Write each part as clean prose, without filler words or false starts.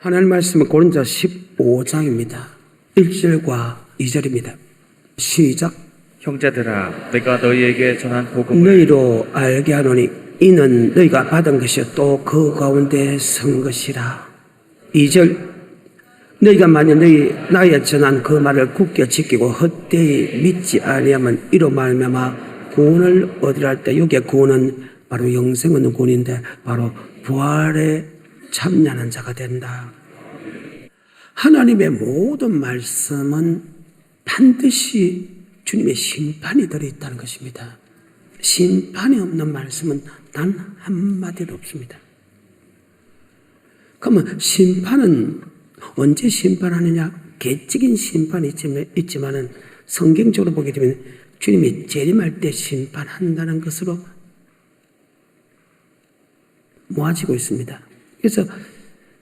하나님 말씀은 고린도 15장입니다. 1절과 2절입니다. 시작. 형제들아, 내가 너희에게 전한 복음을 너희로 알게 하노니 이는 너희가 받은 것이 또 그 가운데 선 것이라. 2절. 너희가 만일 나의 전한 그 말을 굳게 지키고 헛되이 믿지 아니하면 이로 말미암아 구원을 얻으라 할 때, 여기에 구원은 바로 영생 얻는 구원인데 바로 부활에 참여하는 자가 된다. 하나님의 모든 말씀은 반드시 주님의 심판이 들어있다는 것입니다. 심판이 없는 말씀은 단 한마디도 없습니다. 그러면 심판은 언제 심판하느냐? 개적인 심판이 있지만은 성경적으로 보게 되면 주님이 재림할 때 심판한다는 것으로 모아지고 있습니다. 그래서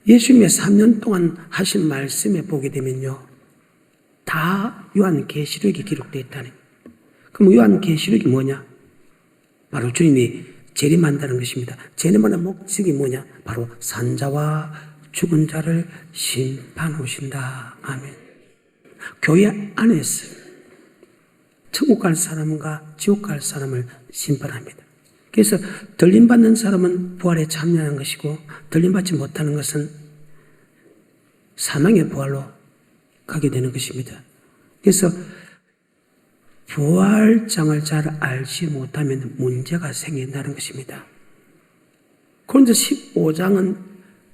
예수님의 3년 동안 하신 말씀에 보게 되면요, 다 요한계시록에 기록되어 있다니. 그럼 요한계시록이 뭐냐? 바로 주님이 재림한다는 것입니다. 재림하는 목적이 뭐냐? 바로 산자와 죽은 자를 심판하신다. 아멘. 교회 안에서 천국 갈 사람과 지옥 갈 사람을 심판합니다. 그래서 들림받는 사람은 부활에 참여하는 것이고, 들림받지 못하는 것은 사망의 부활로 가게 되는 것입니다. 그래서 부활장을 잘 알지 못하면 문제가 생긴다는 것입니다. 고린도 15장은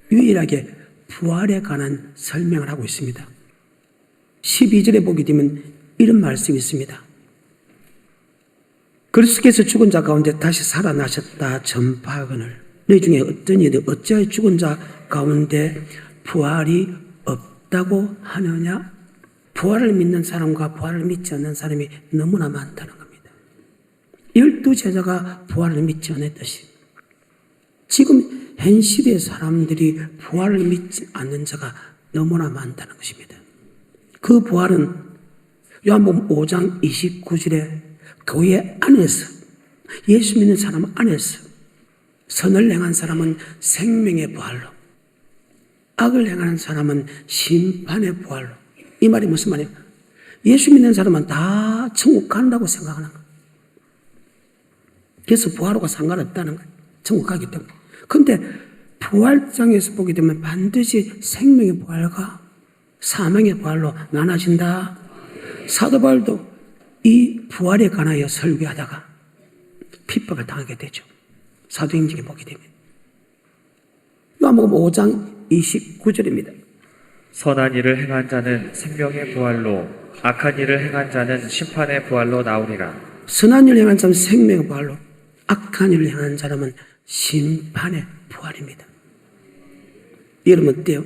유일하게 부활에 관한 설명을 하고 있습니다. 12절에 보게 되면 이런 말씀이 있습니다. 그리스도께서 죽은 자 가운데 다시 살아나셨다 전파하거늘 너희 중에 어떤 이들이 어찌하여 죽은 자 가운데 부활이 없다고 하느냐? 부활을 믿는 사람과 부활을 믿지 않는 사람이 너무나 많다는 겁니다. 12제자가 부활을 믿지 않았듯이 지금 현 시대의 사람들이 부활을 믿지 않는 자가 너무나 많다는 것입니다. 그 부활은 요한복음 5장 29절에 교회 안에서, 예수 믿는 사람 안에서 선을 행한 사람은 생명의 부활로, 악을 행하는 사람은 심판의 부활로. 이 말이 무슨 말이에요? 예수 믿는 사람은 다 천국 간다고 생각하는 거예요. 그래서 부활하고 상관없다는 거예요. 천국 가기 때문에. 그런데 부활장에서 보게 되면 반드시 생명의 부활과 사망의 부활로 나눠진다. 사도 바울도 이 부활에 관하여 설교하다가 핍박을 당하게 되죠. 사도행전에 보게 되면. 요한복음 5장 29절입니다. 선한 일을 행한 자는 생명의 부활로, 악한 일을 행한 자는 심판의 부활로 나오리라. 선한 일을 행한 자는 생명의 부활로, 악한 일을 행한 사람은 심판의 부활입니다. 여러분 어때요?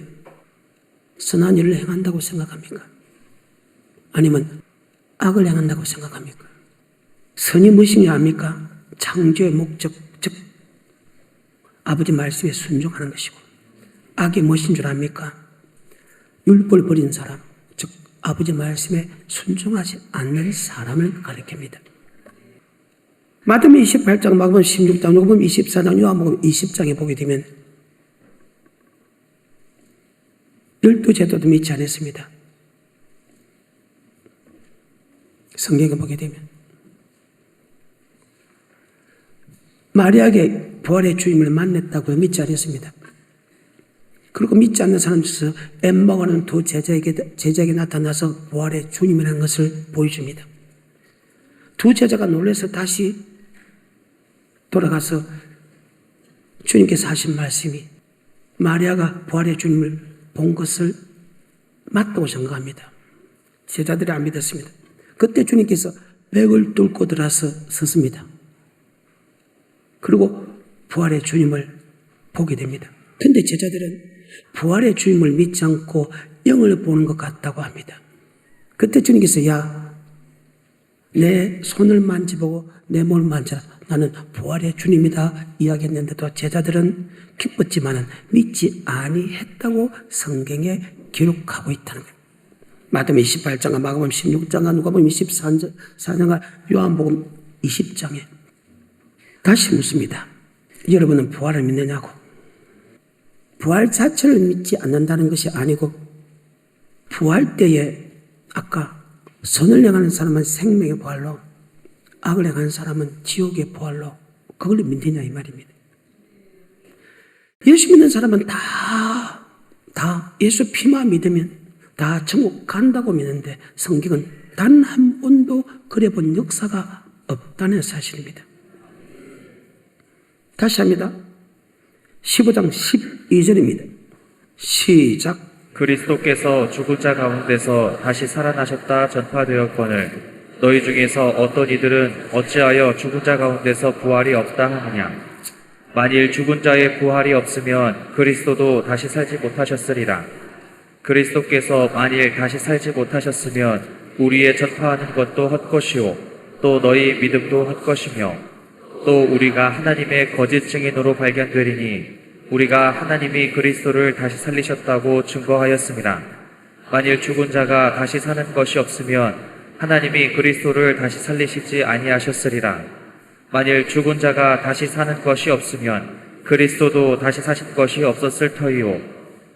선한 일을 행한다고 생각합니까? 아니면 악을 행한다고 생각합니까? 선이 무엇이냐 합니까? 창조의 목적, 즉 아버지 말씀에 순종하는 것이고, 악이 무엇인 줄 압니까? 율법을 버린 사람, 즉 아버지 말씀에 순종하지 않는 사람을 가리킵니다. 마태복음 28장, 마가복음 16장, 요한복음 24장, 요한복음 20장에 보게 되면 12제자도 믿지 않았습니다. 성경에 보게 되면 마리아에게 부활의 주님을 만났다고 믿지 않았습니다. 그리고 믿지 않는 사람 중에서 엠마오라는 두 제자에게 나타나서 부활의 주님이라는 것을 보여줍니다. 두 제자가 놀라서 다시 돌아가서 주님께서 하신 말씀이 마리아가 부활의 주님을 본 것을 맞다고 생각합니다. 제자들이 안 믿었습니다. 그때 주님께서 벽을 뚫고 들어서 섰습니다. 그리고 부활의 주님을 보게 됩니다. 그런데 제자들은 부활의 주님을 믿지 않고 영을 보는 것 같다고 합니다. 그때 주님께서 내 손을 만져보고 내 몸을 만져라. 나는 부활의 주님이다 이야기했는데도 제자들은 기뻤지만 믿지 아니했다고 성경에 기록하고 있다는 거예요. 마태복음 28장과 마가복음 16장과 누가복음 24장과 요한복음 20장에 다시 묻습니다. 여러분은 부활을 믿느냐고. 부활 자체를 믿지 않는다는 것이 아니고 부활 때에 아까 선을 행하는 사람은 생명의 부활로 악을 행하는 사람은 지옥의 부활로 그걸 믿느냐 이 말입니다. 예수 믿는 사람은 다 예수 피만 믿으면 다 천국 간다고 믿는데 성경은 단 한 번도 그래 본 역사가 없다는 사실입니다. 다시 합니다. 15장 12절입니다. 시작. 그리스도께서 죽은 자 가운데서 다시 살아나셨다 전파되었거늘 너희 중에서 어떤 이들은 어찌하여 죽은 자 가운데서 부활이 없다 하느냐. 만일 죽은 자의 부활이 없으면 그리스도도 다시 살지 못하셨으리라. 그리스도께서 만일 다시 살지 못하셨으면 우리의 전파하는 것도 헛것이요 또 너희 믿음도 헛것이며 또 우리가 하나님의 거짓 증인으로 발견되리니 우리가 하나님이 그리스도를 다시 살리셨다고 증거하였습니다. 만일 죽은 자가 다시 사는 것이 없으면 하나님이 그리스도를 다시 살리시지 아니하셨으리라. 만일 죽은 자가 다시 사는 것이 없으면 그리스도도 다시 사신 것이 없었을 터이요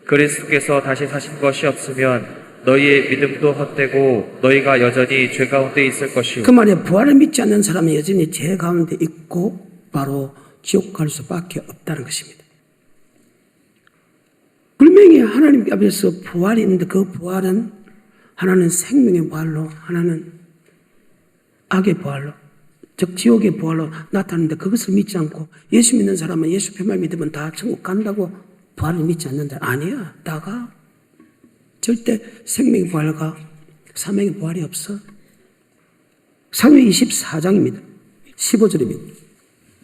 그리스도께서 다시 사신 것이 없으면 너희의 믿음도 헛되고 너희가 여전히 죄 가운데 있을 것이요. 그 말에 부활을 믿지 않는 사람은 여전히 죄 가운데 있고 바로 지옥 갈 수밖에 없다는 것입니다. 분명히 하나님 앞에서 부활이 있는데 그 부활은 하나는 생명의 부활로 하나는 악의 부활로 즉 지옥의 부활로 나타나는데 그것을 믿지 않고 예수 믿는 사람은 예수 표만 믿으면 다 천국 간다고 부활을 믿지 않는다. 아니야. 다가 절대 생명의 부활과 사명의 부활이 없어. 사무엘 24장입니다. 15절입니다.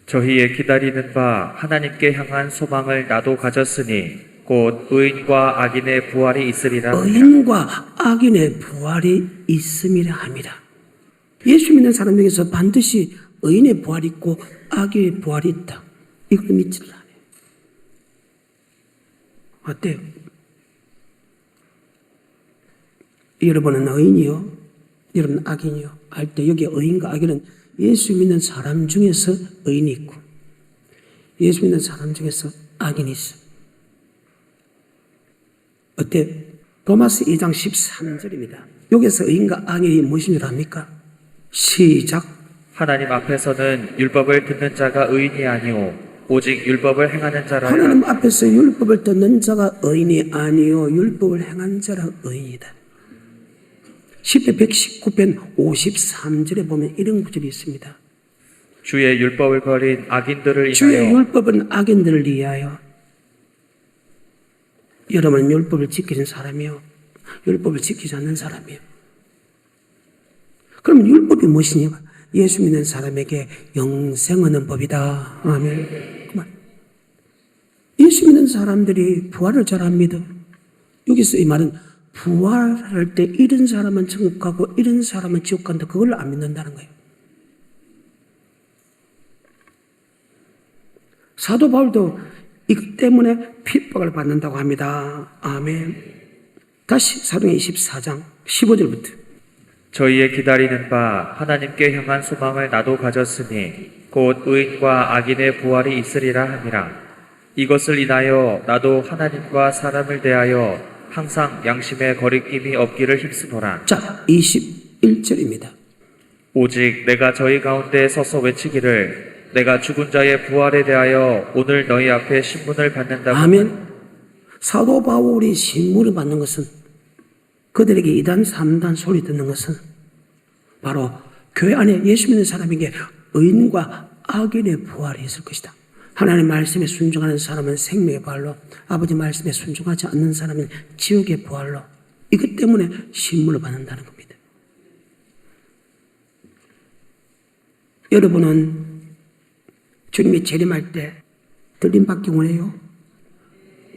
저희의 기다리는 바 하나님께 향한 소망을 나도 가졌으니 곧 의인과 악인의 부활이 있으리라. 의인과 악인의 부활이 있음이라 합니다. 예수 믿는 사람 중에서 반드시 의인의 부활이 있고 악인의 부활이 있다. 이걸 믿지를 않아요. 어때요? 여러분은 의인이요? 여러분은 악인이요? 할 때 여기 의인과 악인은 예수 믿는 사람 중에서 의인이 있고 예수 믿는 사람 중에서 악인이 있어. 어때요? 로마서 2장 13절입니다. 여기서 의인과 악인이 무엇인 줄 압니까? 시작. 하나님 앞에서는 율법을 듣는 자가 의인이 아니오 오직 율법을 행하는 자라. 하나님 앞에서 율법을 듣는 자가 의인이 아니요 율법을 행한 자라 의인이다. 10편 119편 53절에 보면 이런 구절이 있습니다. 주의 율법을 버린 악인들을 주의 인하여. 율법은 악인들을 위하여. 여러분은 율법을 지키는 사람이요 율법을 지키지 않는 사람이요. 그럼 율법이 무엇이냐? 예수 믿는 사람에게 영생 얻는 법이다. 아멘. 예수 믿는 사람들이 부활을 잘 안 믿어. 여기서 이 말은 부활할 때 이런 사람은 천국 가고 이런 사람은 지옥 간다. 그걸 안 믿는다는 거예요. 사도 바울도 이것 때문에 핍박을 받는다고 합니다. 아멘. 다시 사도행 24장 15절부터. 저희의 기다리는 바 하나님께 향한 소망을 나도 가졌으니 곧 의인과 악인의 부활이 있으리라 함이라. 이것을 인하여 나도 하나님과 사람을 대하여 항상 양심의 거리낌이 없기를 힘쓰노라. 자, 21절입니다. 오직 내가 저희 가운데 서서 외치기를 내가 죽은 자의 부활에 대하여 오늘 너희 앞에 신문을 받는다고. 아멘. 사도 바울이 신문을 받는 것은 그들에게 2단 3단 소리 듣는 것은 바로 교회 안에 예수 믿는 사람에게 의인과 악인의 부활이 있을 것이다. 하나님 말씀에 순종하는 사람은 생명의 부활로, 아버지 말씀에 순종하지 않는 사람은 지옥의 부활로, 이것 때문에 신문을 받는다는 겁니다. 여러분은 주님이 재림할 때 들림받기 원해요?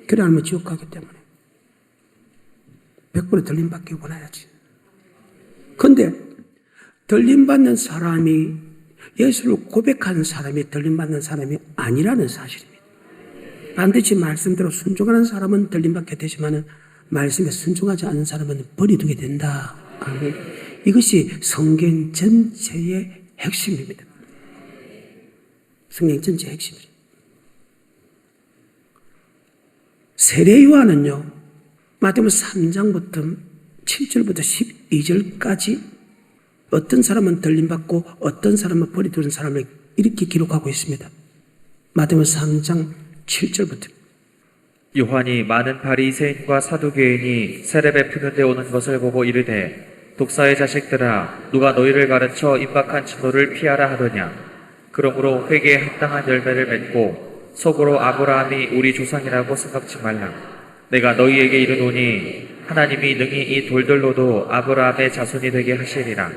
그래 아니면 지옥 가기 때문에 100% 들림받기 원해야지. 그런데 들림받는 사람이 예수를 고백하는 사람이 들림받는 사람이 아니라는 사실입니다. 반드시 말씀대로 순종하는 사람은 들림받게 되지만 말씀에 순종하지 않는 사람은 버리두게 된다. 아멘. 이것이 성경 전체의 핵심입니다. 성경 전체의 핵심입니다. 세례 요한은요, 마태복음 3장부터 7절부터 12절까지 어떤 사람은 들림받고 어떤 사람은 버리두는 사람을 이렇게 기록하고 있습니다. 마태복음 3장 7절부터. 요한이 많은 바리새인과 사두개인이 세례 베푸는 데 오는 것을 보고 이르되 독사의 자식들아 누가 너희를 가르쳐 임박한 진노를 피하라 하더냐. 그러므로 회개에 합당한 열매를 맺고 속으로 아브라함이 우리 조상이라고 생각지 말라. 내가 너희에게 이르노니 하나님이 능히 이 돌들로도 아브라함의 자손이 되게 하시리라.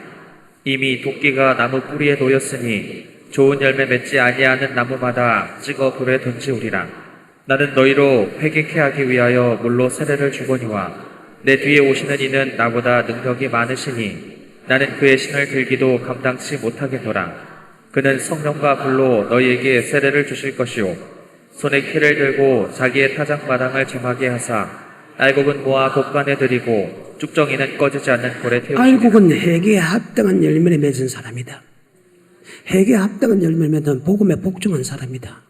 이미 도끼가 나무 뿌리에 놓였으니 좋은 열매 맺지 아니하는 나무마다 찍어 불에 던지우리라. 나는 너희로 회개케 하기 위하여 물로 세례를 주거니와 내 뒤에 오시는 이는 나보다 능력이 많으시니 나는 그의 신을 들기도 감당치 못하겠노라. 그는 성령과 불로 너희에게 세례를 주실 것이요 손에 키를 들고 자기의 타작마당을 정하게 하사 알곡은 모아 곡간에 들이고 쭉정이는 꺼지지 않는 돌에 태우시리라. 알곡은 회개에 합당한 열매를 맺은 사람이다. 회개에 합당한 열매를 맺은 복음에 복종한 사람이다.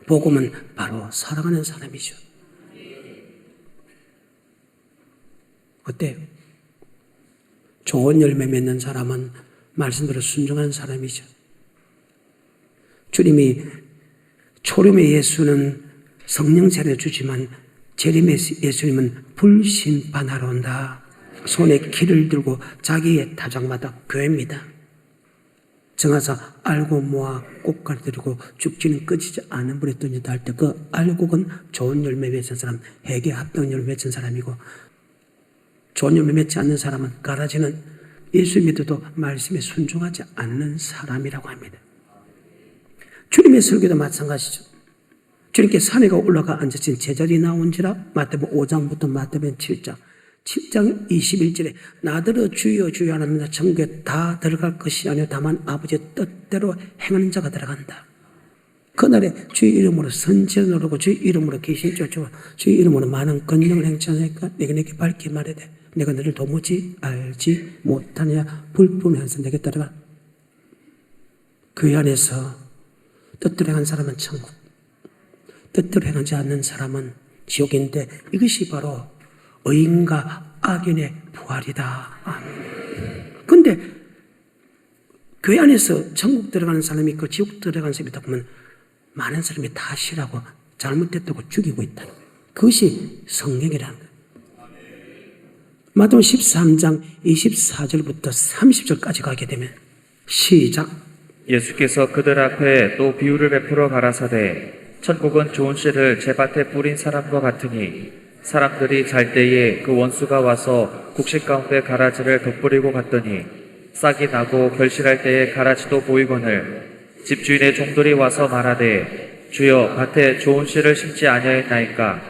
복음은 바로 살아가는 사람이죠. 어때요? 좋은 열매 맺는 사람은 말씀대로 순종하는 사람이죠. 주님이 초림의 예수는 성령 세례 주지만 재림의 예수님은 불심판하러 온다. 손에 키를 들고 자기의 타작마다 교회입니다. 정하사 알고 모아 꽃가루 들이고 죽지는 꺼지지 않은 불에 던진다 할 때 그 알곡은 좋은 열매 맺은 사람, 회개 합당 열매 맺은 사람이고 좋은 열매 맺지 않는 사람은 가라지는 예수 믿어도 말씀에 순종하지 않는 사람이라고 합니다. 주님의 설교도 마찬가지죠. 주님께 산에 올라가 앉으신 제자리 나온지라 마태복음 5장부터 마태복음 7장 21절에 나더러 주여 주여 하나님나 천국에 다 들어갈 것이 아니요 다만 아버지의 뜻대로 행하는 자가 들어간다. 그날에 주의 이름으로 선지를 누르고 주의 이름으로 계신 쫓고 주의 이름으로 많은 권능을 행치 않으니까 내게 밝히 말해대 내가 너를 도무지 알지 못하냐 불품이 한서 내게 따라가. 그 안에서 뜻대로 행한 사람은 천국, 뜻대로 행하지 않는 사람은 지옥인데 이것이 바로 의인과 악인의 부활이다. 그런데 교회 안에서 천국 들어가는 사람이 있고 지옥 들어가는 사람이 있다 보면 많은 사람이 다 싫어하고 잘못됐다고 죽이고 있다. 그것이 성령이라는 거예요. 마태복음 13장 24절부터 30절까지 가게 되면 시작. 예수께서 그들 앞에 또 비유를 베풀어 가라사대 천국은 좋은 씨를 제밭에 뿌린 사람과 같으니 사람들이 잘 때에 그 원수가 와서 곡식 가운데 가라지를 덧뿌리고 갔더니 싹이 나고 결실할 때에 가라지도 보이거늘 집주인의 종들이 와서 말하되 주여 밭에 좋은 씨를 심지 아니하였나이까.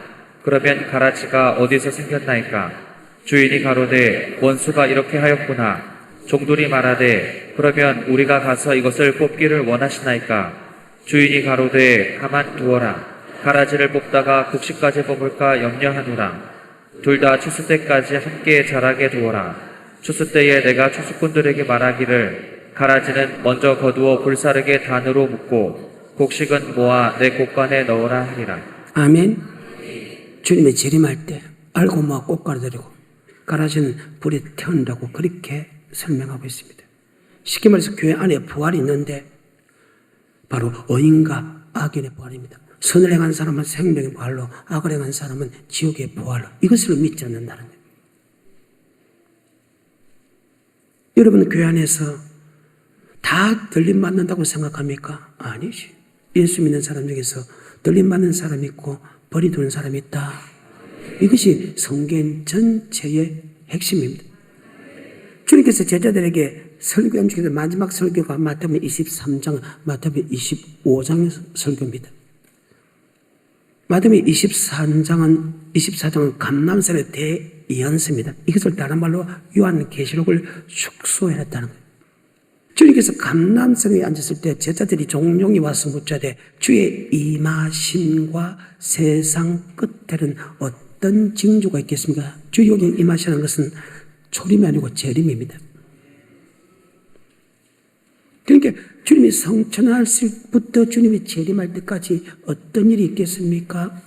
그러면 가라지가 어디서 생겼나이까. 주인이 가로되 원수가 이렇게 하였구나. 종들이 말하되 그러면 우리가 가서 이것을 뽑기를 원하시나이까. 주인이 가로되 가만 두어라. 가라지를 뽑다가 곡식까지 뽑을까 염려하노라. 둘 다 추수 때까지 함께 자라게 두어라. 추수 때에 내가 추수꾼들에게 말하기를 가라지는 먼저 거두어 불사르게 단으로 묶고 곡식은 모아 내 곡간에 넣으라 하리라. 아멘. 주님의 재림할 때 알고 모아 꽃가루 들이고 가라지는 불에 태운다고 그렇게 설명하고 있습니다. 쉽게 말해서 교회 안에 부활이 있는데 바로 의인과 악인의 부활입니다. 선을 행한 사람은 생명의 부활로 악을 행한 사람은 지옥의 부활로 이것을 믿지 않는다는 거예요. 여러분 교회 안에서 다 들림받는다고 생각합니까? 아니지. 예수 믿는 사람 중에서 들림받는 사람이 있고 버리두는 사람이 있다. 이것이 성경 전체의 핵심입니다. 주님께서 제자들에게 설교한 중에서 마지막 설교가 마태복음 23장, 마태복음 25장 설교입니다. 마태복음 24장은 감람산의 대연습입니다. 이것을 다른 말로 요한계시록을 축소해놨다는 거예요. 주님께서 감람산에 앉았을 때 제자들이 종종이 와서 묻자되 주의 임하심과 세상 끝에는 어떤 징조가 있겠습니까? 주의 여기 임하시는 것은 초림이 아니고 재림입니다. 그러니까 주님이 성천할 때부터 주님이 재림할 때까지 어떤 일이 있겠습니까?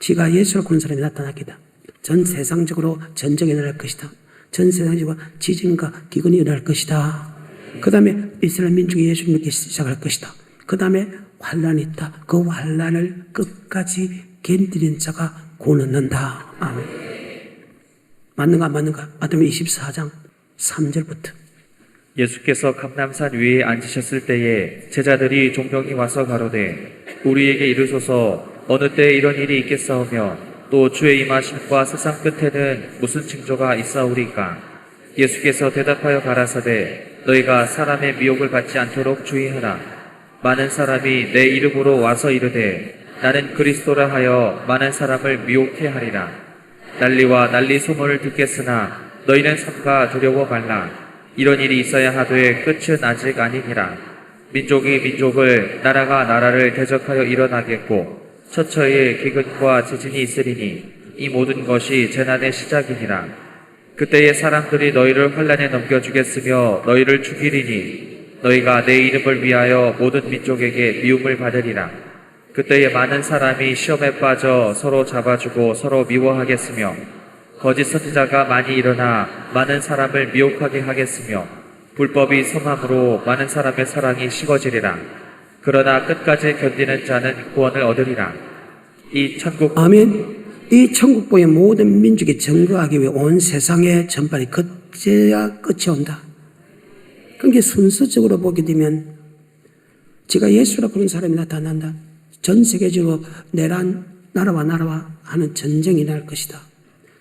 지가 예수를 그런 사람이 나타났겠다. 전 세상적으로 전쟁이 일어날 것이다. 전 세상적으로 지진과 기근이 일어날 것이다. 그 다음에 이스라엘 민족이 예수를 믿기 시작할 것이다. 그 다음에 환란이 있다. 그 환란을 끝까지 견디는 자가 구원 얻는다. 아멘. 맞는가 안 맞는가? 마태복음 24장 3절부터. 예수께서 감람산 위에 앉으셨을 때에 제자들이 종병이 와서 가로되 우리에게 이르소서 어느 때에 이런 일이 있겠사오며 또 주의 임하심과 세상 끝에는 무슨 징조가 있사오리까? 예수께서 대답하여 가라사대 너희가 사람의 미혹을 받지 않도록 주의하라. 많은 사람이 내 이름으로 와서 이르되 나는 그리스도라 하여 많은 사람을 미혹해 하리라. 난리와 난리 소문을 듣겠으나 너희는 삼가 두려워 말라. 이런 일이 있어야 하되 끝은 아직 아니니라. 민족이 민족을 나라가 나라를 대적하여 일어나겠고 처처에 기근과 지진이 있으리니 이 모든 것이 재난의 시작이니라. 그때에 사람들이 너희를 환난에 넘겨주겠으며 너희를 죽이리니 너희가 내 이름을 위하여 모든 민족에게 미움을 받으리라. 그때에 많은 사람이 시험에 빠져 서로 잡아주고 서로 미워하겠으며 거짓 선지자가 많이 일어나 많은 사람을 미혹하게 하겠으며 불법이 성함으로 많은 사람의 사랑이 식어지리라. 그러나 끝까지 견디는 자는 구원을 얻으리라. 이 천국 아멘. 이 천국보의 모든 민족이 증거하기 위해 온 세상의 전반이 그제야 끝이 온다. 그러니까 순서적으로 보게 되면 제가 예수라 그런 사람이 나타난다. 전 세계적으로 내란 나라와 나라와 하는 전쟁이 일어날 것이다.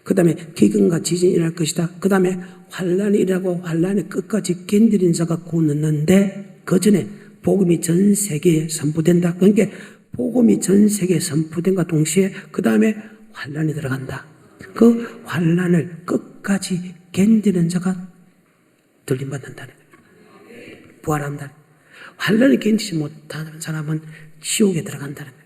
그 다음에 기근과 지진이 일어날 것이다. 그 다음에 환란이 일어나고 환란의 끝까지 견디는 자가 구원 얻는데 그 전에 복음이 전 세계에 선포된다. 그러니까 복음이 전 세계에 선포된과 동시에 그 다음에 환란이 들어간다. 그 환란을 끝까지 견디는 자가 들림받는다는 거예요. 부활한다. 환란을 견디지 못하는 사람은 지옥에 들어간다는 거예요.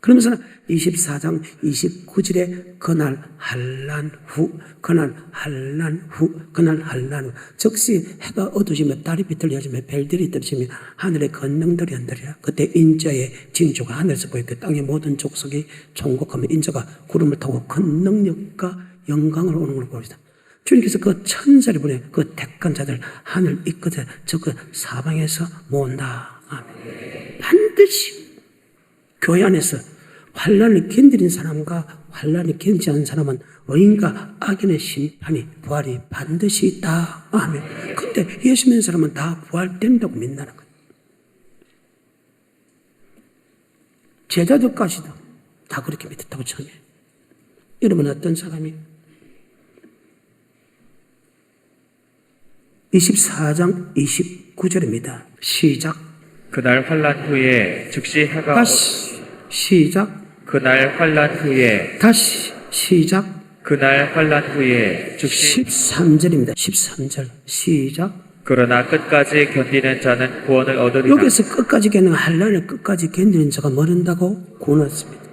그러면서 24장 29절에 그날 환란 후, 그날 환란 후, 그날 환란 후. 즉시 해가 어두워지며 달이 비틀려지며 별들이 떨어지며 하늘의 권능들이 흔들리라. 그때 인자의 징조가 하늘에서 보이고 땅의 모든 족속이 총곡하며 인자가 구름을 타고 큰 능력과 영광을 오는 걸 보시다. 주님께서 그 천사를 보내 그 택한 자들 하늘 이 끝에 저 그 사방에서 모은다. 아멘. 반드시 교회 안에서 환란을 견디는 사람과 환란을 견디지 않는 사람은 의인과 악인의 심판이 부활이 반드시 있다. 아멘. 근데 예수 믿는 사람은 다 부활된다고 믿는다는 거예요. 제자들까지도 다 그렇게 믿었다고 처음에. 여러분 어떤 사람이 24장 29절입니다. 시작. 그날 환란 후에 즉시 해가 다시 시작. 그날 환란 후에 다시 시작. 그날 환란 후에 즉시 13절입니다. 13절 시작. 그러나 끝까지 견디는 자는 구원을 얻으리라. 여기서 끝까지 견디는 환란을 끝까지 견디는 자가 뭐른다고 구원했습니다.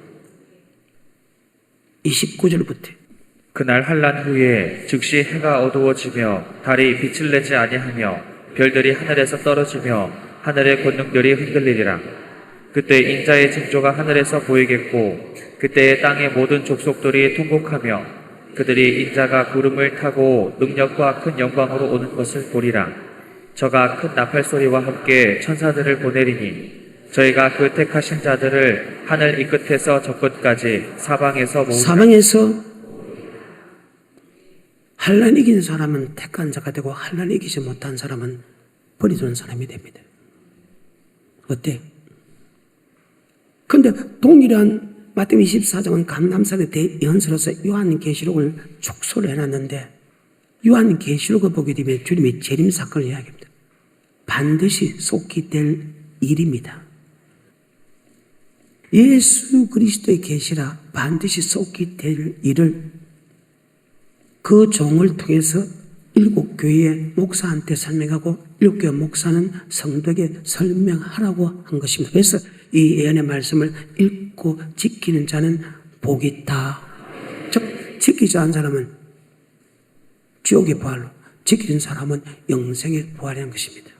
29절부터 그날 환란 후에 즉시 해가 어두워지며 달이 빛을 내지 아니하며 별들이 하늘에서 떨어지며 하늘의 권능들이 흔들리리라. 그때 인자의 징조가 하늘에서 보이겠고 그때에 땅의 모든 족속들이 통곡하며 그들이 인자가 구름을 타고 능력과 큰 영광으로 오는 것을 보리라. 저가 큰 나팔 소리와 함께 천사들을 보내리니 저희가 그 택하신 자들을 하늘 이 끝에서 저 끝까지 사방에서 모으리라. 사방에서 환란 이긴 사람은 택한 자가 되고 환란 이기지 못한 사람은 버리는 사람이 됩니다. 어때요? 그런데 동일한 마태복음 24장은 감람산의 대연서로서 요한계시록을 축소를 해놨는데 요한계시록을 보게 되면 주님의 재림 사건을 이야기합니다. 반드시 속히 될 일입니다. 예수 그리스도의 계시라 반드시 속히 될 일을 그 종을 통해서 7교회의 목사한테 설명하고 7교회 목사는 성도에게 설명하라고 한 것입니다. 그래서 이 예언의 말씀을 읽고 지키는 자는 복이 있다. 즉 지키지 않은 사람은 지옥의 부활로, 지키는 사람은 영생의 부활이라는 것입니다.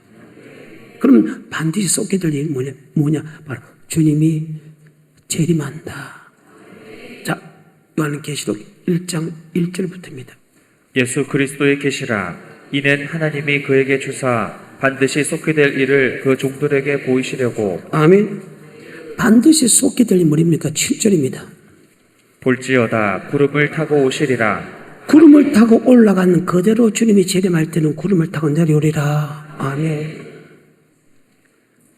그럼 반드시 쏟게 될 일이 뭐냐? 바로 주님이 재림한다. 요한계시록 1장 1절부터입니다. 예수 그리스도의 계시라. 이는 하나님이 그에게 주사 반드시 쏟게 될 일을 그 종들에게 보이시려고. 아멘. 반드시 쏟게 될 뭐입니까? 7절입니다. 볼지어다 구름을 타고 오시리라. 구름을 타고 올라가는 그대로 주님이 재림할 때는 구름을 타고 내려오리라. 아멘.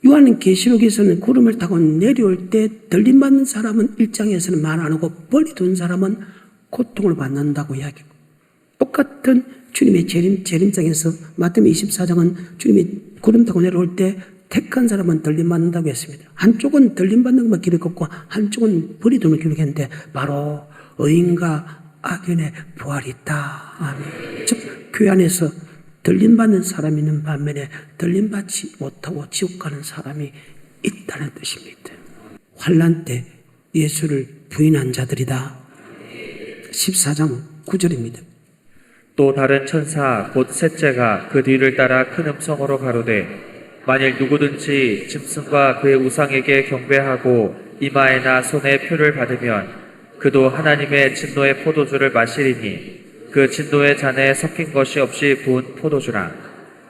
요한계시록에서는 구름을 타고 내려올 때 들림받는 사람은 1장에서는 말 안 하고 버리둔 사람은 고통을 받는다고 이야기하고, 똑같은 주님의 재림장에서 마태복음 24장은 주님이 구름 타고 내려올 때 택한 사람은 들림받는다고 했습니다. 한쪽은 들림받는 것만 기록했고 한쪽은 버리둔을 기록했는데 바로 의인과 악인의 부활이 있다. 아멘. 즉 교회 안에서 들림받는 사람이 있는 반면에 들림받지 못하고 지옥 가는 사람이 있다는 뜻입니다. 환난 때 예수를 부인한 자들이다. 14장 9절입니다. 또 다른 천사 곧 셋째가 그 뒤를 따라 큰 음성으로 가로되 만일 누구든지 짐승과 그의 우상에게 경배하고 이마에나 손에 표를 받으면 그도 하나님의 진노의 포도주를 마시리니 그 진노의 잔에 섞인 것이 없이 부은 포도주라.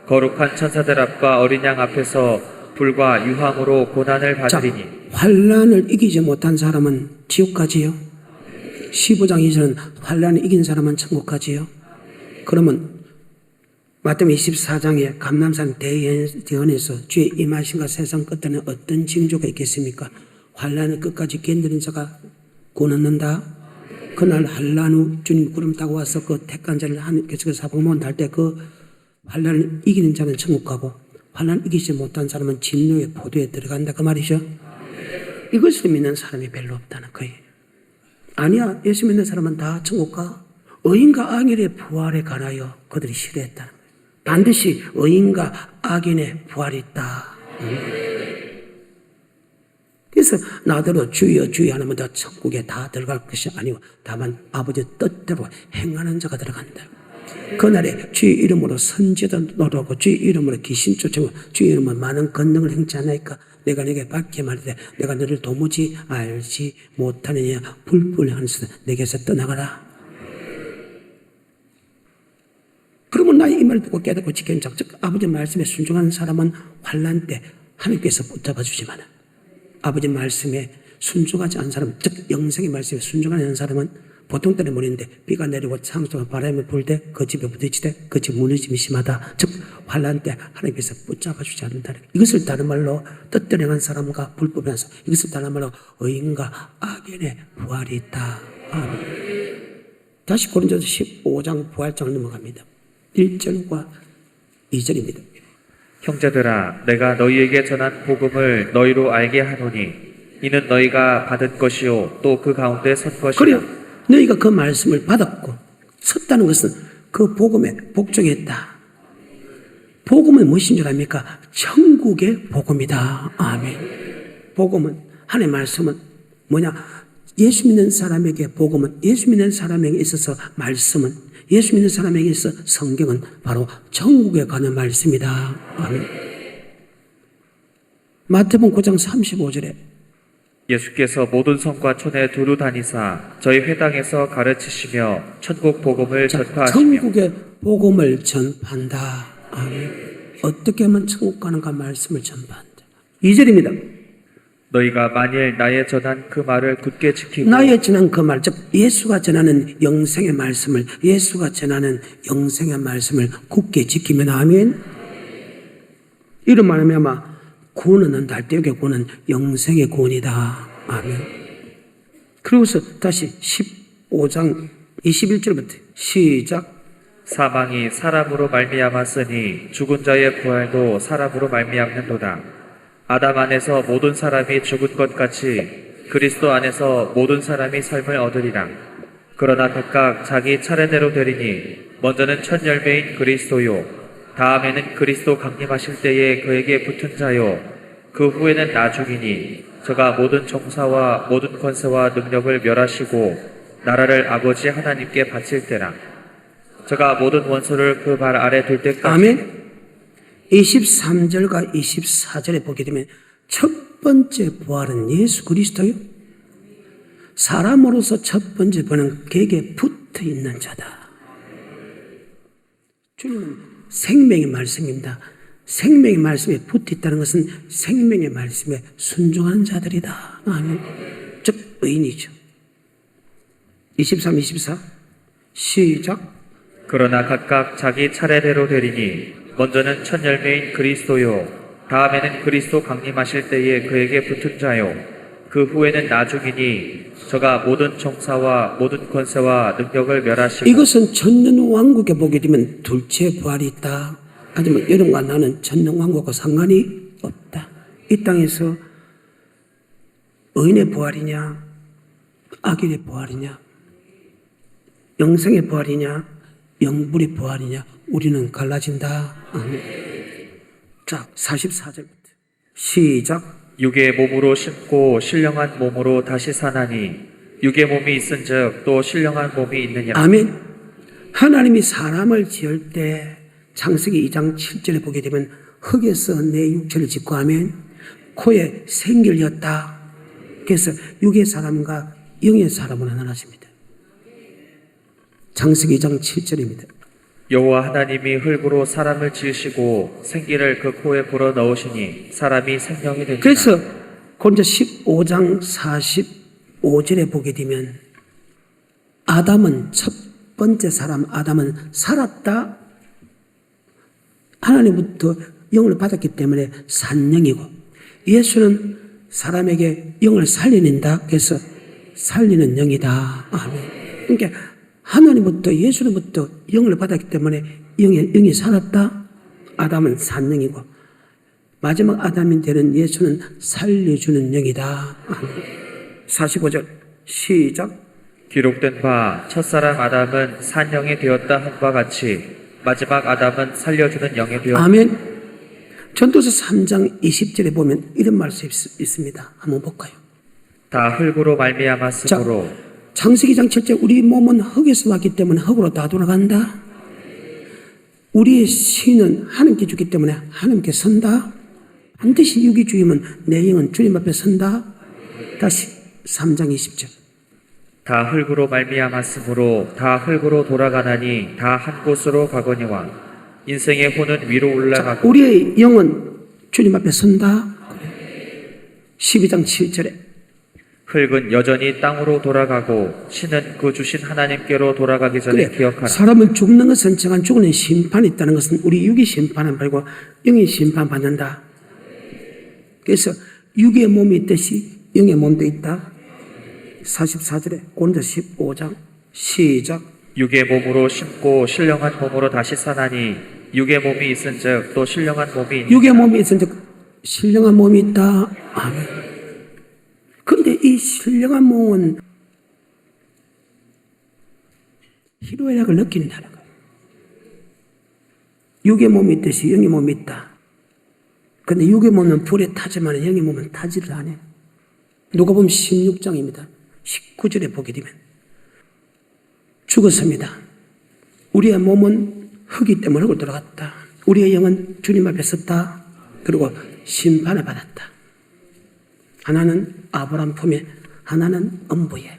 거룩한 천사들 앞과 어린 양 앞에서 불과 유황으로 고난을 받으리니. 환난을 이기지 못한 사람은 지옥 가지요. 15장 2절은 환난을 이긴 사람은 천국 가지요. 그러면 마태복음 24장에 감람산 대연에서 주의 임하심과 세상 끝에는 어떤 징조가 있겠습니까? 환난을 끝까지 견디는 자가 구원 얻는다. 그날 환난 후 주님 구름 타고 와서 그 택한 자를 하나님께서 사방문 달 때 그 환난을 이기는 자는 천국 가고 환난을 이기지 못한 사람은 진노의 포도에 들어간다 그 말이죠. 이것을 믿는 사람이 별로 없다는 거예요. 아니야, 예수 믿는 사람은 다 천국 가. 의인과 악인의 부활에 관하여 그들이 싫어했다는 거예요. 반드시 의인과 악인의 부활이 있다. 그래서 나더러 주여 주여 하면 다 천국에 다 들어갈 것이 아니고 다만 아버지 뜻대로 행하는 자가 들어간다. 그날에 주의 이름으로 선지도 노하고 주의 이름으로 귀신 쫓아오고 주의 이름으로 많은 권능을 행치 않으니까 내가 내게 밝게 말하되 내가 너를 도무지 알지 못하느냐 불불하면서 내게서 떠나가라. 그러면 나의 이 말을 듣고 깨닫고 지키는 자, 즉 아버지 말씀에 순종하는 사람은 환난 때 하나님께서 붙잡아 주지만 아버지 말씀에 순종하지 않은 사람, 즉 영생의 말씀에 순종하는 사람은 보통 때는 모르는데 비가 내리고 창조가 바람이 불 때 그 집에 부딪히되 그 집 무너짐이 심하다. 즉 환난 때 하나님께서 붙잡아 주지 않는다는 것. 이것을 다른 말로 뜻대로 행한 사람과 불법에 한사 이것을 다른 말로 의인과 악인의 부활이 있다. 다시 고린도서 15장 부활장을 넘어갑니다. 1절과 2절입니다. 형제들아 내가 너희에게 전한 복음을 너희로 알게 하노니 이는 너희가 받은 것이요 또 그 가운데 선 것이라. 그래요. 너희가 그 말씀을 받았고 섰다는 것은 그 복음에 복종했다. 복음은 무엇인 줄 압니까? 천국의 복음이다. 아멘. 복음은 하나님의 말씀은 뭐냐? 예수 믿는 사람에게 복음은 예수 믿는 사람에게 있어서 말씀은 예수 믿는 사람에게 있어 성경은 바로 천국에 가는 말씀이다. 아멘. 마태복음 9장 35절에 예수께서 모든 성과 촌에 두루 다니사 저희 회당에서 가르치시며 천국 복음을 전파하시며. 천국의 복음을 전파한다. 아멘. 어떻게 하면 천국 가는가 말씀을 전파한다. 2절입니다. 너희가 만일 나의 전한 그 말을 굳게 지키고. 나의 전한 그 말, 즉 예수가 전하는 영생의 말씀을 예수가 전하는 영생의 말씀을 굳게 지키면 아멘. 이런 말하면 아마 구원은 얻는다. 달대역의 구원은 영생의 구원이다. 아멘. 그러고서 다시 15장 21절부터 시작. 사망이 사람으로 말미암았으니 죽은 자의 부활도 사람으로 말미암는도다. 아담 안에서 모든 사람이 죽은 것 같이 그리스도 안에서 모든 사람이 삶을 얻으리라. 그러나 각각 자기 차례대로 되리니 먼저는 첫 열매인 그리스도요 다음에는 그리스도 강림하실 때에 그에게 붙은 자요 그 후에는 나중이니 저가 모든 정사와 모든 권세와 능력을 멸하시고 나라를 아버지 하나님께 바칠 때라. 저가 모든 원수를 그 발 아래 둘 때까지. 아멘. 23절과 24절에 보게 되면 첫 번째 부활은 예수 그리스도요. 사람으로서 첫 번째 번은 그에게 붙어 있는 자다. 주님은 생명의 말씀입니다. 생명의 말씀에 붙어 있다는 것은 생명의 말씀에 순종한 자들이다. 아멘. 즉 의인이죠. 23, 24 시작. 그러나 각각 자기 차례대로 되리니 먼저는 첫 열매인 그리스도요 다음에는 그리스도 강림하실 때에 그에게 붙은 자요 그 후에는 나중이니 저가 모든 정사와 모든 권세와 능력을 멸하시고 이것은 천년왕국에 보게 되면 둘째 부활이 있다. 하지만 여러분과 나는 천년왕국과 상관이 없다. 이 땅에서 의인의 부활이냐 악인의 부활이냐 영생의 부활이냐 영불의 부활이냐 우리는 갈라진다. 자 44절부터 시작. 육의 몸으로 심고 신령한 몸으로 다시 사나니 육의 몸이 있은즉 또 신령한 몸이 있느니라. 아멘. 하나님이 사람을 지을 때 창세기 2장 7절에 보게 되면 흙에서 내 육체를 짓고 하면 코에 생기를 였다. 그래서 육의 사람과 영의 사람을 나눠집니다. 창세기 2장 7절입니다. 여호와 하나님이 흙으로 사람을 지으시고 생기를 그 코에 불어 넣으시니 사람이 생명이 되니라. 그래서 고린도 15장 45절에 보게 되면 아담은 첫 번째 사람 아담은 살았다. 하나님부터 영을 받았기 때문에 산영이고 예수는 사람에게 영을 살려낸다. 그래서 살리는 영이다. 아멘. 그러니까 하나님부터 예수님부터 영을 받았기 때문에 영이 살았다. 아담은 산영이고 마지막 아담이 되는 예수는 살려주는 영이다. 아멘. 45절 시작. 기록된 바 첫사람 아담은 산영이 되었다 한 바 같이 마지막 아담은 살려주는 영이 되었다. 아멘. 전도서 3장 20절에 보면 이런 말씀이 있습니다. 한번 볼까요? 다 흙으로 말미암았으므로 창세기 2장 7절 우리 몸은 흙에서 왔기 때문에 흙으로 다 돌아간다. 우리의 신은 하나님께 주기 때문에 하나님께 선다. 반드시 육이 주임은 내 영은 주님 앞에 선다. 다시 3장 20절. 다 흙으로 말미암았으므로 다 흙으로 돌아가나니 다 한 곳으로 가거니와 인생의 혼은 위로 올라가고 우리의 영은 주님 앞에 선다. 12장 7절에 흙은 여전히 땅으로 돌아가고 신은 그 주신 하나님께로 돌아가기 전에 그래, 기억하라. 사람은 죽는 것은 정한 죽는 심판이 있다는 것은 우리 육이 심판을 받고 영이 심판받는다. 그래서 육의 몸이 있듯이 영의 몸도 있다. 44절에 고린도 15장 시작. 육의 몸으로 심고 신령한 몸으로 다시 사나니 육의 몸이 있은즉 또 신령한 몸이 있느니라. 육의 몸이 있은즉 신령한 몸이 있다. 아멘. 그런데 이 신령한 몸은 희로애락을 느낀다는 거예요. 육의 몸이 있듯이 영의 몸이 있다. 그런데 육의 몸은 불에 타지만 영의 몸은 타지를 안 해요. 누가복음 16장입니다. 19절에 보게 되면 죽었습니다. 우리의 몸은 흙이 때문에 흙을 돌아갔다. 우리의 영은 주님 앞에 섰다. 그리고 심판을 받았다. 하나는 아브라함 품에 하나는 엄부에.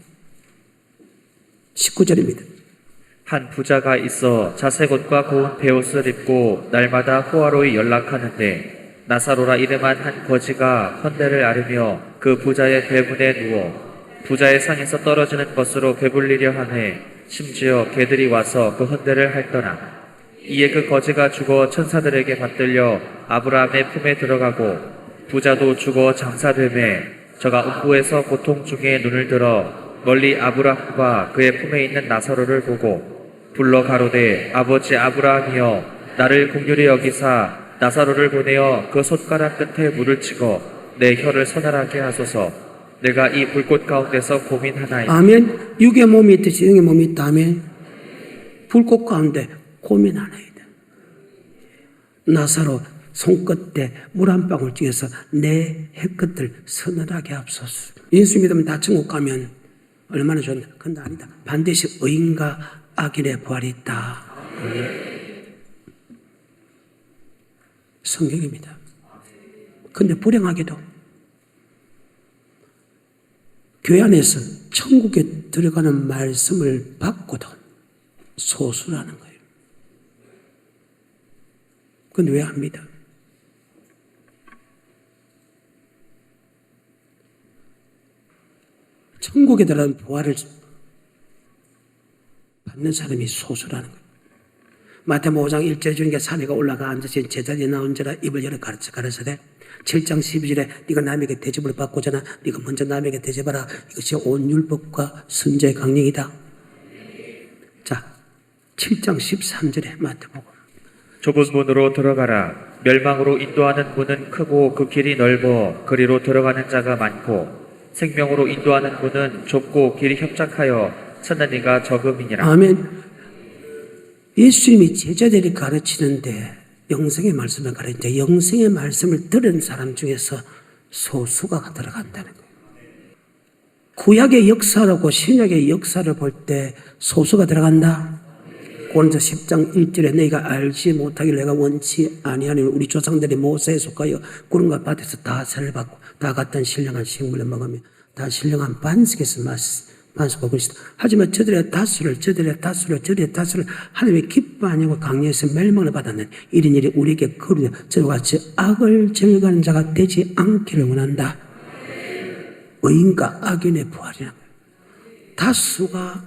19절입니다. 한 부자가 있어 자색옷과 고운 베옷을 입고 날마다 호화로이 연락하는데 나사로라 이름한 한 거지가 헌대를 앓으며 그 부자의 배분에 누워 부자의 상에서 떨어지는 것으로 배불리려 하매 심지어 개들이 와서 그 헌대를 핥더라. 이에 그 거지가 죽어 천사들에게 받들려 아브라함의 품에 들어가고 부자도 죽어 장사되매 저가 음부에서 고통 중에 눈을 들어 멀리 아브라함과 그의 품에 있는 나사로를 보고 불러 가로되 아버지 아브라함이여 나를 긍휼히 여기사 나사로를 보내어 그 솥가락 끝에 물을 치고 내 혀를 서늘하게 하소서. 내가 이 불꽃 가운데서 고민하나이다. 아멘. 육의 몸이 있듯이 영의 몸이 있다. 아멘. 불꽃 가운데 고민하나이다. 나사로 손끝에 물 한 방울 찍어서 내 혀끝을 서늘하게 합소서. 예수 믿으면 다 천국 가면 얼마나 좋은데. 근데 아니다. 반드시 의인과 악인의 부활이 있다. 성경입니다. 근데 불행하게도 교회 안에서 천국에 들어가는 말씀을 받고도 소수라는 거예요. 그건 왜 합니다? 천국에 들어가는 부활을 받는 사람이 소수라는 거예요. 마태복음 5장 1절에 주님께 산에가 올라가 앉으신 제자리에 나온 자라 입을 열어 가르쳐대 7장 12절에 네가 남에게 대접을 받고자 하나 네가 먼저 남에게 대접하라. 이것이 온 율법과 선지자의 강령이다. 자, 7장 13절에 마태복음 좁은 문으로 들어가라. 멸망으로 인도하는 문은 크고 그 길이 넓어 그리로 들어가는 자가 많고 생명으로 인도하는 문은 좁고 길이 협착하여 찾는 이가 적음이니라. 아멘. 예수님이 제자들이 가르치는데 영생의 말씀을 가르치는데 영생의 말씀을 들은 사람 중에서 소수가 들어간다는 거예요. 구약의 역사라고 신약의 역사를 볼 때 소수가 들어간다. 고린도 10장 1절에 너희가 알지 못하길 내가 원치 아니하니 우리 조상들이 모세에 속하여 구름과 밭에서 다 살을 받고 다 같은 신령한 식물을 먹으며 다 신령한 반석에서 반석과 그리스도. 하지만 저들의 다수를 하나님의 기뻐하냐고 강요해서 멸망을 받았는 이런 일이 우리에게 거루려 저와 같이 악을 즐거워하는 자가 되지 않기를 원한다. 의인과 악인의 부활이라는 거예요. 다수가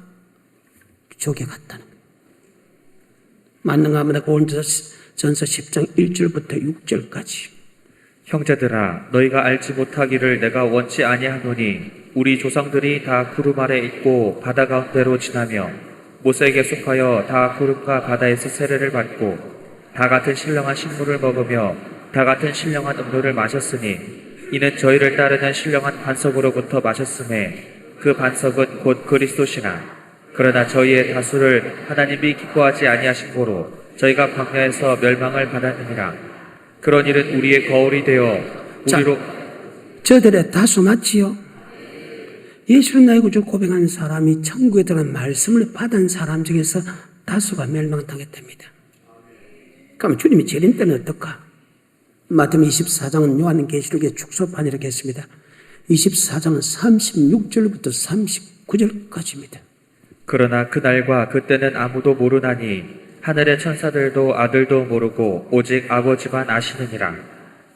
족에 갔다는 거예요. 맞는가 합니다. 고린도전서 10장 1절부터 6절까지. 형제들아 너희가 알지 못하기를 내가 원치 아니하노니 우리 조상들이 다 구름 아래 있고 바다 가운데로 지나며 모세에게 속하여 다 구름과 바다에서 세례를 받고 다 같은 신령한 식물을 먹으며 다 같은 신령한 음료를 마셨으니 이는 저희를 따르는 신령한 반석으로부터 마셨음에 그 반석은 곧 그리스도시나 그러나 저희의 다수를 하나님이 기뻐하지 아니하신 고로 저희가 광야에서 멸망을 받았느니라. 그런 일은 우리의 거울이 되어 우리로 저들의 다수 맞지요? 예수를 나의 구주 고백한 사람이 천국에 들어간 말씀을 받은 사람 중에서 다수가 멸망당했답니다. 그럼 주님이 재림 때는 어떨까? 마태복음 24장은 요한계시록의 축소판 이렇게 했습니다. 24장은 36절부터 39절까지입니다. 그러나 그날과 그때는 아무도 모르나니 하늘의 천사들도 아들도 모르고 오직 아버지만 아시느니라.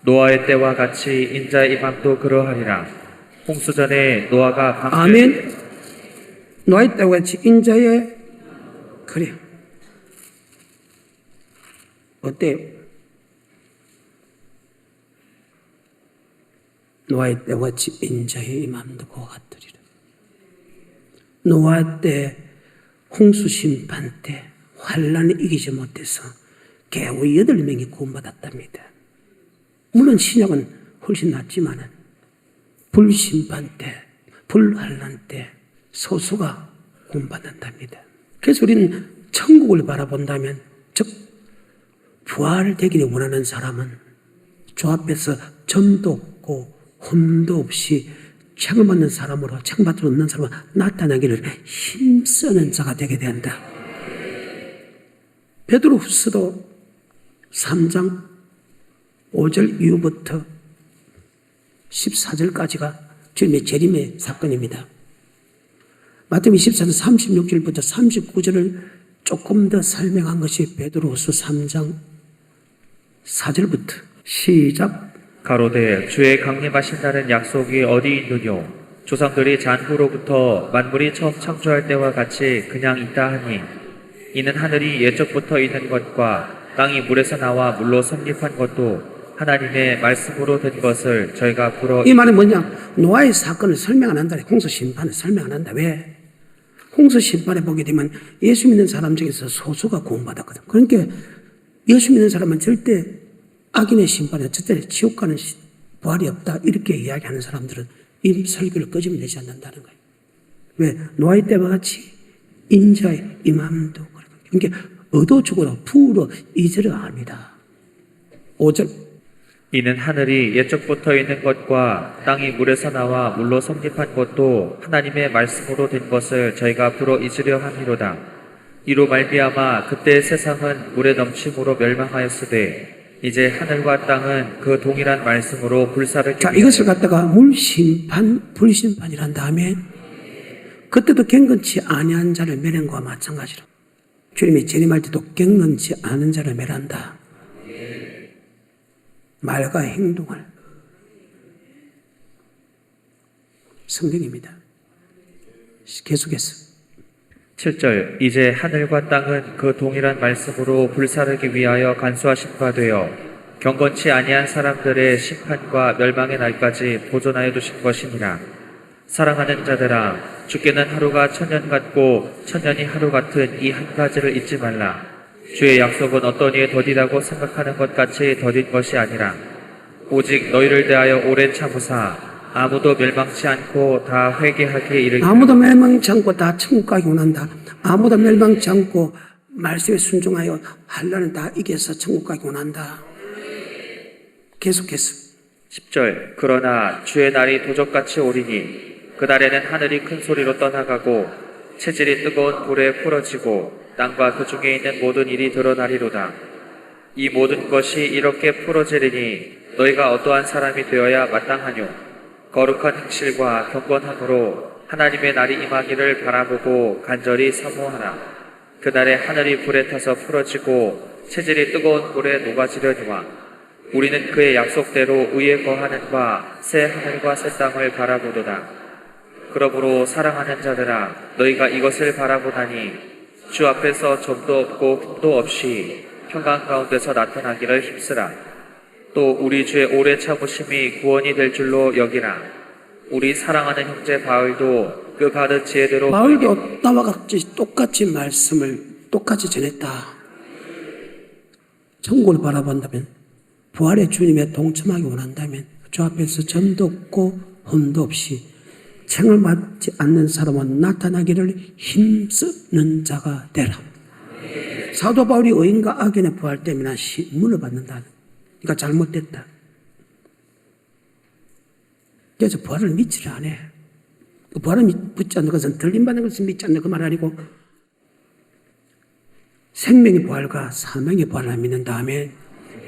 노아의 때와 같이 인자의 임함도 그러하리라. 홍수전에 노아가 아멘. 노아의 때와 같이 인자의 그래. 어때요? 노아의 때와 같이 인자의 임함도 그와 같으리라. 노아 때 홍수 심판 때 환란을 이기지 못해서 겨우 8명이 구원받았답니다. 물론 신약은 훨씬 낫지만은 불심판 때, 불환란 때 소수가 구원받는답니다. 그래서 우리는 천국을 바라본다면, 즉 부활되기를 원하는 사람은 주 앞에서 점도 없고 흠도 없이 책임받는 사람으로, 책임받을 수 없는 사람으로 나타나기를 힘쓰는 자가 되게 된다. 베드로후서도 3장 5절 이후부터 14절까지가 주님의 재림의 사건입니다. 마태복음 24장 36절부터 39절을 조금 더 설명한 것이 베드로후서 3장 4절부터 시작. 가로되 주의 강림하신다는 약속이 어디 있느뇨? 조상들이 잔후로부터 만물이 처음 창조할 때와 같이 그냥 있다 하니 이는 하늘이 예적부터 있는 것과 땅이 물에서 나와 물로 성립한 것도 하나님의 말씀으로 된 것을 저희가 불어. 이 말은 뭐냐? 노아의 사건을 설명 안 한다. 홍수 심판을 설명 안 한다. 왜? 홍수 심판에 보게 되면 예수 믿는 사람 중에서 소수가 구원받았거든. 그러니까 예수 믿는 사람은 절대 악인의 심판에 절대 지옥 가는 부활이 없다. 이렇게 이야기하는 사람들은 이 설교를 끄집어 내지 않는다는 거예요. 왜? 노아의 때와 같이 인자의 임함도 그러니까 얻어 죽어라 부으러 이절을 합니다. 5절. 이는 하늘이 예적부터 있는 것과 땅이 물에서 나와 물로 성립한 것도 하나님의 말씀으로 된 것을 저희가 불어 잊으려 함이로다. 이로 말미암아 그때 세상은 물에 넘침으로 멸망하였으되 이제 하늘과 땅은 그 동일한 말씀으로 불사를. 자, 이것을 갖다가 물심판, 불심판이란 다음에 그때도 경건치 아니한 자를 멸한 것과 마찬가지로 주님이 재림할 때도 경건치 않은 자를 멸한다. 말과 행동을. 성경입니다. 계속해서 7절 이제 하늘과 땅은 그 동일한 말씀으로 불사르기 위하여 간수하신 바 되어 경건치 아니한 사람들의 심판과 멸망의 날까지 보존하여 두신 것이니라. 사랑하는 자들아, 주께는 하루가 천년 같고 천년이 하루 같은 이 한 가지를 잊지 말라. 주의 약속은 어떤 이에 더디다고 생각하는 것 같이 더딘 것이 아니라 오직 너희를 대하여 오래 참으사 아무도 멸망치 않고 다 회개하기에 이르기를. 아무도 멸망치 않고 다 천국 가기 원한다. 아무도 멸망치 않고 말씀에 순종하여 환난을 다 이겨서 천국 가기 원한다. 계속해서 10절 그러나 주의 날이 도적같이 오리니 그날에는 하늘이 큰 소리로 떠나가고 체질이 뜨거운 불에 풀어지고 땅과 그 중에 있는 모든 일이 드러나리로다. 이 모든 것이 이렇게 풀어지리니 너희가 어떠한 사람이 되어야 마땅하뇨. 거룩한 행실과 경건함으로 하나님의 날이 임하기를 바라보고 간절히 사모하라. 그날에 하늘이 불에 타서 풀어지고 체질이 뜨거운 불에 녹아지려니와 우리는 그의 약속대로 의에 거하는 바 새 하늘과 새 땅을 바라보도다. 그러므로 사랑하는 자들아, 너희가 이것을 바라보나니 주 앞에서 점도 없고 흠도 없이 평강 가운데서 나타나기를 힘쓰라. 또 우리 주의 오래 참으심이 구원이 될 줄로 여기라. 우리 사랑하는 형제 바울도 그 받은 지혜대로 바울도 나와 같이 똑같이 말씀을 똑같이 전했다. 천국을 바라본다면 부활의 주님에 동참하기 원한다면 주 앞에서 점도 없고 흠도 없이 책을 받지 않는 사람은 나타나기를 힘쓰는 자가 되라. 사도 바울이 의인과 악인의 부활 때문에 문을 받는다. 그러니까 잘못됐다. 그래서 부활을 믿지를 않아. 부활을 믿지 않는 것은 들림받는 것을 믿지 않는 그 말 아니고 생명의 부활과 사명의 부활을 안 믿는 다음에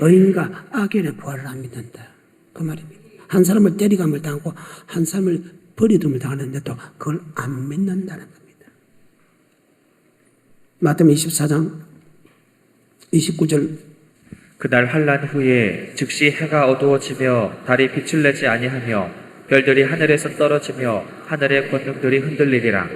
의인과 악인의 부활을 안 믿는다. 그 말입니다. 한 사람을 때리감을 당하고 한 사람을 버리둠을 당하는데도 그걸 안 믿는다는 겁니다. 마태복음 24장 29절 그날 환난 후에 즉시 해가 어두워지며 달이 빛을 내지 아니하며 별들이 하늘에서 떨어지며 하늘의 권능들이 흔들리리라.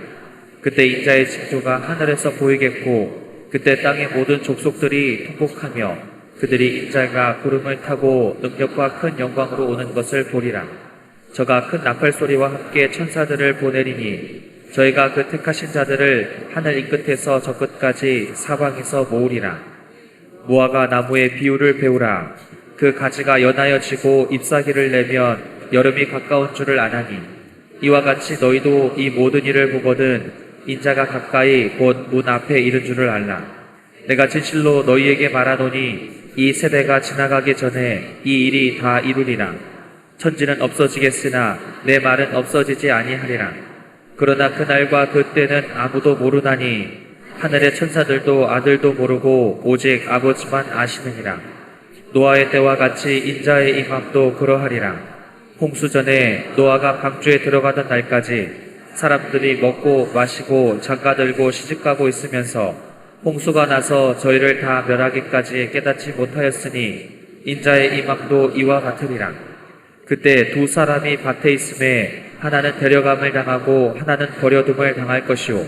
그때 인자의 징조가 하늘에서 보이겠고 그때 땅의 모든 족속들이 통곡하며 그들이 인자가 구름을 타고 능력과 큰 영광으로 오는 것을 보리라. 저가 큰 나팔 소리와 함께 천사들을 보내리니 저희가 그 택하신 자들을 하늘 이 끝에서 저 끝까지 사방에서 모으리라. 무화과 나무의 비유를 배우라. 그 가지가 연하여 지고 잎사귀를 내면 여름이 가까운 줄을 아나니 이와 같이 너희도 이 모든 일을 보거든 인자가 가까이 곧 문 앞에 이른 줄을 알라. 내가 진실로 너희에게 말하노니 이 세대가 지나가기 전에 이 일이 다 이루리라. 천지는 없어지겠으나 내 말은 없어지지 아니하리라. 그러나 그날과 그때는 아무도 모르나니 하늘의 천사들도 아들도 모르고 오직 아버지만 아시느니라. 노아의 때와 같이 인자의 임함도 그러하리라. 홍수 전에 노아가 방주에 들어가던 날까지 사람들이 먹고 마시고 장가들고 시집가고 있으면서 홍수가 나서 저희를 다 멸하기까지 깨닫지 못하였으니 인자의 임함도 이와 같으리라. 그때 두 사람이 밭에 있음에 하나는 데려감을 당하고 하나는 버려둠을 당할 것이요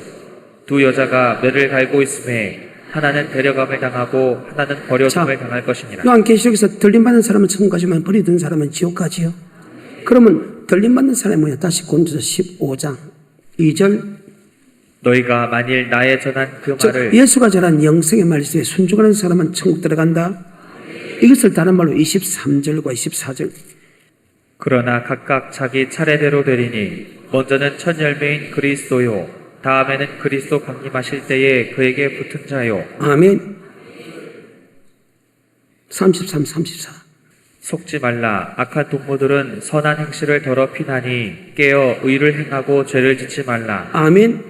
두 여자가 멸을 갈고 있음에 하나는 데려감을 당하고 하나는 버려둠을 당할 것이니라. 요한계시록에서 들림받는 사람은 천국 가지만 버리던 사람은 지옥 가지요. 그러면 들림받는 사람이 뭐냐? 다시 고린도서 15장 2절 너희가 만일 나의 전한 그 말을 예수가 전한 영생의 말씀에 순종하는 사람은 천국 들어간다. 이것을 다른 말로 23절과 24절 그러나 각각 자기 차례대로 되리니 먼저는 첫 열매인 그리스도요 다음에는 그리스도 강림하실 때에 그에게 붙은 자요. 아멘. 33, 34 속지 말라. 악한 동무들은 선한 행실을 더럽히나니 깨어 의를 행하고 죄를 짓지 말라. 아멘.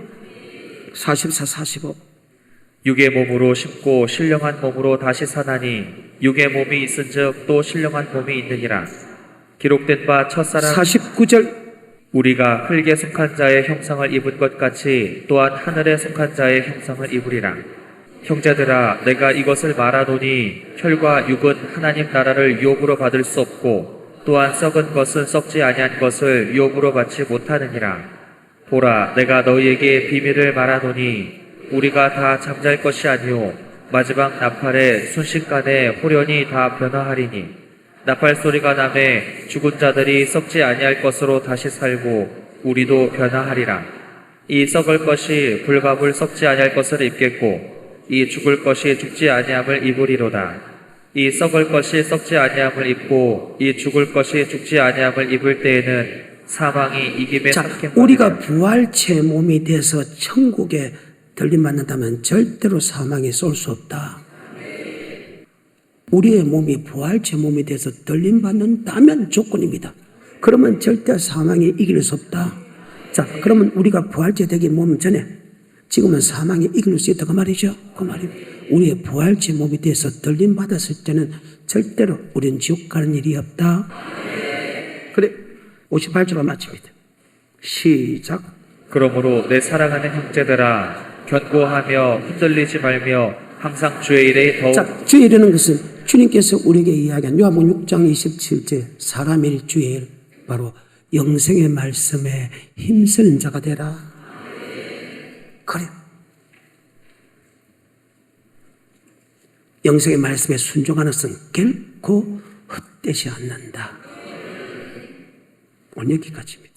44, 45 육의 몸으로 심고 신령한 몸으로 다시 사나니 육의 몸이 있은즉 또 신령한 몸이 있느니라. 기록된 바 첫사람 49절 우리가 흙에 속한 자의 형상을 입은 것 같이 또한 하늘에 속한 자의 형상을 입으리라. 형제들아, 내가 이것을 말하노니 혈과 육은 하나님 나라를 유업으로 받을 수 없고 또한 썩은 것은 썩지 아니한 것을 유업으로 받지 못하느니라. 보라, 내가 너희에게 비밀을 말하노니 우리가 다 잠잘 것이 아니요 마지막 나팔에 순식간에 호련히 다 변화하리니 나팔 소리가 나매 죽은 자들이 썩지 아니할 것으로 다시 살고 우리도 변화하리라. 이 썩을 것이 불과 썩지 아니할 것을 입겠고 이 죽을 것이 죽지 아니함을 입으리로다. 이 썩을 것이 썩지 아니함을 입고 이 죽을 것이 죽지 아니함을 입을 때에는 사망이 이김에 자, 삼킴 우리가 부활체 몸이 돼서 천국에 들림받는다면 절대로 사망에 쏠 수 없다. 우리의 몸이 부활체 몸이 돼서 들림받는다면 조건입니다. 그러면 절대 사망에 이길 수 없다. 자, 그러면 우리가 부활체 되기 몸 전에 지금은 사망에 이길 수 있다 그 말이죠. 그 말입니다. 우리의 부활체 몸이 돼서 들림받았을 때는 절대로 우리는 지옥 가는 일이 없다. 그래, 58절로 마칩니다. 시작. 그러므로 내 사랑하는 형제들아, 견고하며 흔들리지 말며 항상 주의 일에 더욱 자, 주의 일이라는 것은 주님께서 우리에게 이야기한 요한복음 6장 27절 사람의 일 주의 일, 바로 영생의 말씀에 힘쓰는 자가 되라. 그래. 영생의 말씀에 순종하는 것은 결코 헛되지 않는다. 오늘 여기까지입니다.